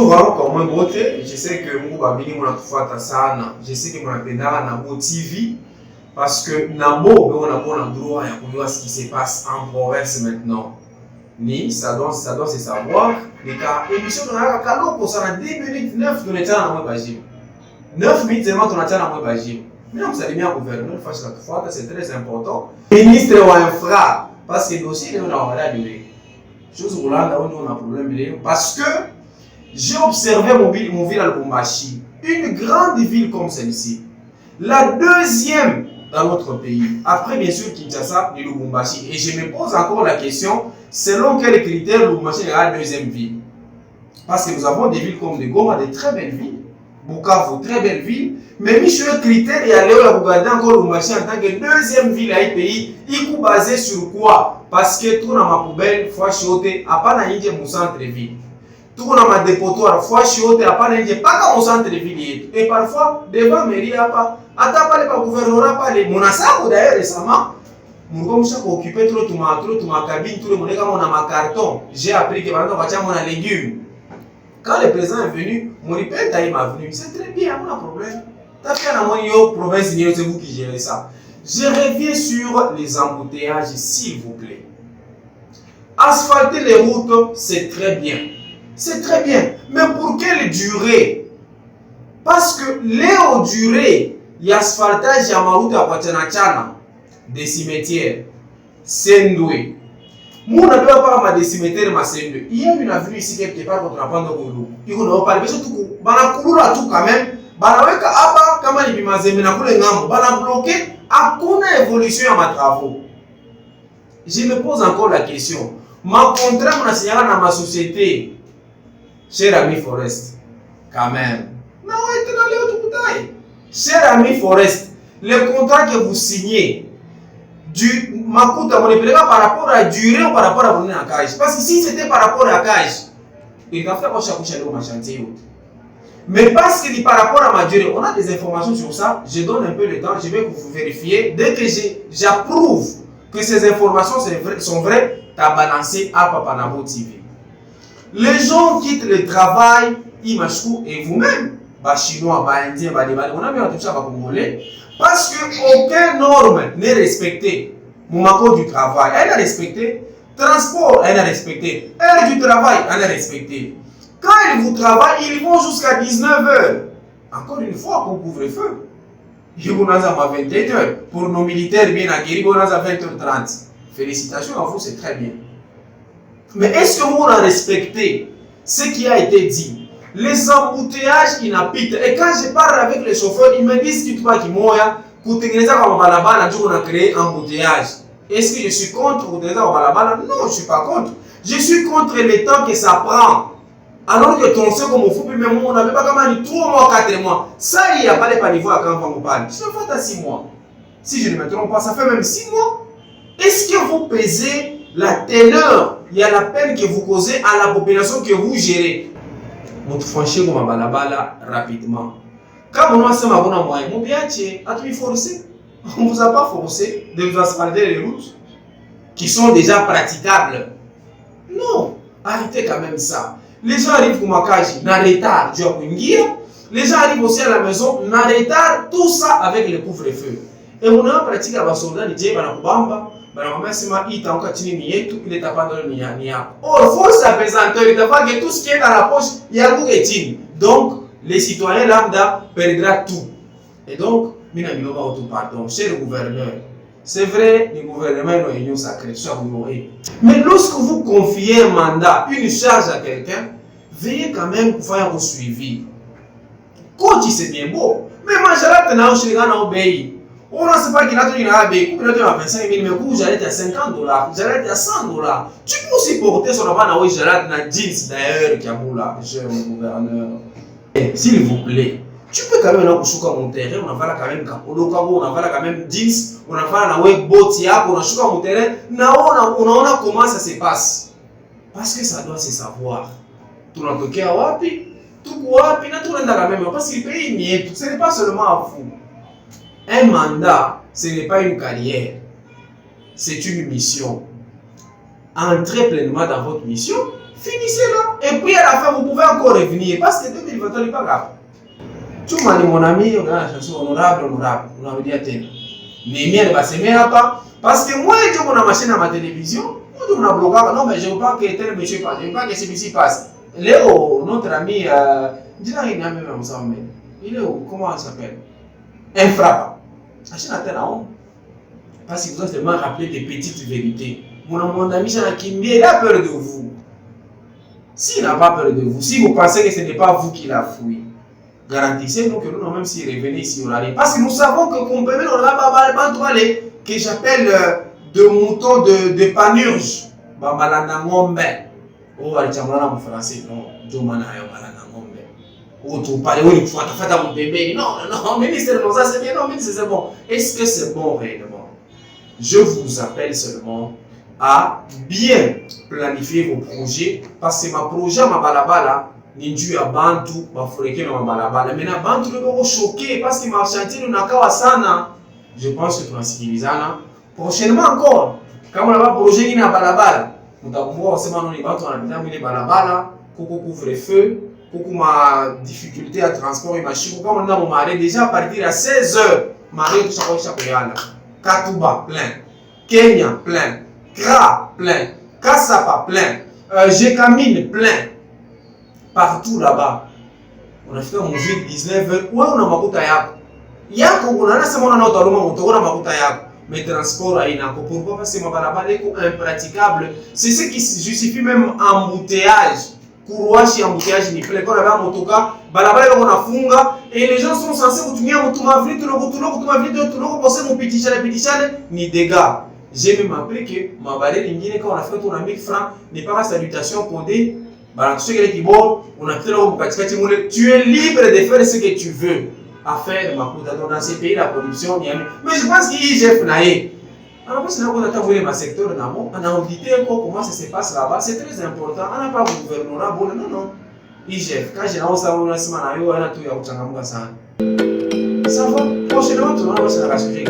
Bonjour, comment vous allez? Je sais que vous avez je sais que vous avez Nabo TV parce que Nabo, on a bon endroit et on ce qui se passe en province maintenant. Ni, ça doit se savoir. Les cas, émission de la Kalo pour ça, 10 minutes 9 de l'état dans mon bagage. 9 minutes seulement on a dans mon bagage. Mais vous allez bien gouverneur, c'est très important. Ministre ou infra, parce que le dossier, on a la durée. Chose où là, on a un problème parce que j'ai observé mon ville à Lubumbashi, une grande ville comme celle-ci, la deuxième dans notre pays, après bien sûr Kinshasa et Lubumbashi. Et je me pose encore la question, selon quels critères Lubumbashi est la deuxième ville? Parce que nous avons des villes comme Goma, des très belles villes, Bukavu, très belles villes, mais sur critères, il y a là regarder encore Lubumbashi en tant que deuxième ville à un pays, il est basé sur quoi? Parce que tout dans ma poubelle, faut acheter, à part dans mon centre-ville. Tout dans ma dépotoir, faut acheter, à part dans pas mon centre-ville. Et parfois, devant mairie, à pas, pas les gouvernement, pas les monassaires d'ailleurs récemment. Mon chef occupé trop ma cabine, tout le monde a ma carton. J'ai appris que maintenant, on va mon légumes. Quand le président est venu, mon répète m'a venu. C'est très bien, on a un problème. T'as fait un moyen province, c'est vous qui gérez ça. Je reviens sur les embouteillages, s'il vous plaît. Asphalter les routes, c'est très bien. C'est très bien. Mais pour quelle durée? Parce que les durées, il y a asphaltage à ma route à Pachanachana, des cimetières, Sendoué. Moi, je ne peux pas ma des cimetières, ma Sendoué. Il y a une avenue ici quelque part contre la bande de Goulou. Il y a pas de tout. Banakoulou tout quand même. Banaweka apa kama ni bimazeme na kule ngambo. Bana bloqué. Hakuna évolution à ma travaux. Je me pose encore la question. Ma contrat m'a signalé dans ma société, cher ami Forest, quand même. Non, il est dans les autres bouteilles. Cher ami Forest, le contrat que vous signez, ma coûte à mon par rapport à durée ou par rapport à mon cage. Parce que si c'était par rapport à cage, il va falloir que je ma chantier. Mais parce que par rapport à ma durée, on a des informations sur ça, je donne un peu le temps, je vais vous vérifier. Dès que j'approuve que ces informations sont vraies, tu as balancé à Papanabo TV. Les gens quittent le travail, Imachkou et vous-même, Chinois, Indiens, on a mis en tout ça Congolais, parce qu'aucune norme n'est respectée. Mon accord du travail, elle est respectée. Transport, elle est respectée. Heure du travail, elle est respectée. Quand ils vous travaillent, ils vont jusqu'à 19h. Encore une fois, pour couvre-feu. Ils vont à 21h. Pour nos militaires bien acquis, ils vont à 20h30. Félicitations à vous, c'est très bien. Mais est-ce que vous avez respecté ce qui a été dit? Les embouteillages inhabitent. Et quand je parle avec les chauffeurs, ils me disent que tu vas pour on a créé un embouteillage. Est-ce que je suis contre Non, je ne suis pas contre. Je suis contre le temps que ça prend. Alors que ton sait comme on fait, même on n'avait pas comme 3 mois, 4 mois. Ça, il n'y a pas de niveau à quand on parle. Ça fait à 6 mois. Si je ne me trompe pas, ça fait même 6 mois. Est-ce que vous pesez la teneur, il y a la peine que vous causez à la population que vous gérez? Vous franchez comme un balabala rapidement. Quand on a ce moyen, mon bien, tu forcé. On ne vous a pas forcé de vous asphalter les routes qui sont déjà praticables. Non, arrêtez quand même ça. Les gens arrivent pour ma cage, en retard, les gens arrivent aussi à la maison, en retard, tout ça avec le couvre-feu. Et on a pratiqué à la soldat, il y a or, force apesanteur, il faut que tout ce qui est dans la poche, il y a beaucoup de donc, les citoyens lambda perdront tout. Et donc, pardon, cher gouverneur, c'est vrai, le gouvernement est une union sacrée, mais lorsque vous confiez un mandat, une charge à quelqu'un, veillez quand même faire un suivi. Coach, c'est bien beau, mais moi, je obéi. On ne sait pas qu'il a une AB, il a 25 000, mais j'arrête à $50, j'arrête à $100. Tu peux aussi porter son avant, j'arrête à jeans d'ailleurs, qui a moula, cher gouverneur. S'il vous plaît, tu peux quand même aller sur mon terrain, on va quand même on va quand même jeans, on va la web botia, on a sur mon terrain, on a comment ça se passe. Parce que ça doit se savoir. Tout le monde qui a wapi, tout wapi, tout le monde a la même, parce qu'il paye mieux, ce n'est pas seulement à vous. Un mandat, ce n'est pas une carrière, c'est une mission. Entrez pleinement dans votre mission, Finissez là. Et puis à la fin, vous pouvez encore revenir. Parce que 2021 n'est pas grave. Tu m'as dit, mon ami, on a la chanson honorable. On a dit à tel. Némia ne va s'aimer pas. Parce que moi, je suis ma chaîne à ma télévision. Moi, je suis bloqué. Non, mais je ne veux pas que tel monsieur passe. Je ne veux pas que celui-ci passe. Léo, notre ami, dis-là, il n'a même pas ensemble. Il est où? Comment il s'appelle? Infra. La chaîne a tel à honte. Parce qu'il vous a seulement rappelé des petites vérités. Mon ami, il a peur de vous. S'il n'a pas peur de vous, si vous pensez que ce n'est pas vous qui l'a fouillé, garantissez-nous que nous, même s'il revenait ici, on allait. Parce que nous savons que qu'on peut mettre que j'appelle de moutons de panurge. Bamalana ngombe. Oh, elle tient en français. Non, Jomana Malana ngombe. Oh, tu parles, oui, tu vas mon bébé. Non, ministre, non, ça c'est bien. Non, ministre, c'est bon. Est-ce que c'est bon réellement? Je vous appelle seulement à bien planifier vos projets parce que ma projet, ma balabala, n'est dû à Bantu, ma forêt, ma balabala. Mais na Bantu, je vais choquer parce que ma chantier, nous n'a qu'à sana. Je pense que tu as civilisé. Prochainement encore, quand on a un projet qui n'a pas balabala, nous avons voir seulement nous les Bantu, on a bien mis les balabala, coucou couvre-feu, coucou ma difficulté à transport et ma chico. Comme on a mon mari, déjà à partir à 16h, mari, tout ça, Katuba, plein. Kenya, plein. Kra, plein. Kassapa, plein. Jekamine, plein. Partout là-bas. On a fait un ville 19h. Où on a makuta yako? Yako, on a laissé mon nom dans le monde. On a makuta yako. Mais transport à Inako. Pourquoi? Parce que ma balabala est impraticable. C'est ce qui justifie même embouteillage. Kuruashi embouteillage ni plein. Quand on avait un motoka, balabala on a funga. Et les gens sont censés continuer à m'outumavri, tout le penser mon petit chalet, ni dégâts. J'ai même appris que ma balai l'ingine, quand on a fait ton 1000 francs, n'est pas la salutation codée. On a fait tu es libre de faire ce que tu veux. À faire ma coudadon dans ces pays, la production, mais je pense qu'il y a Jeff Naé. Alors, parce que nous avons vu ma secteur, on a audité comment ça se passe là-bas. C'est très important. On n'a pas gouvernement, non. IGF, quand j'ai lancé un semaine, on a tout à ça va. Prochainement, tu vas voir la sujet.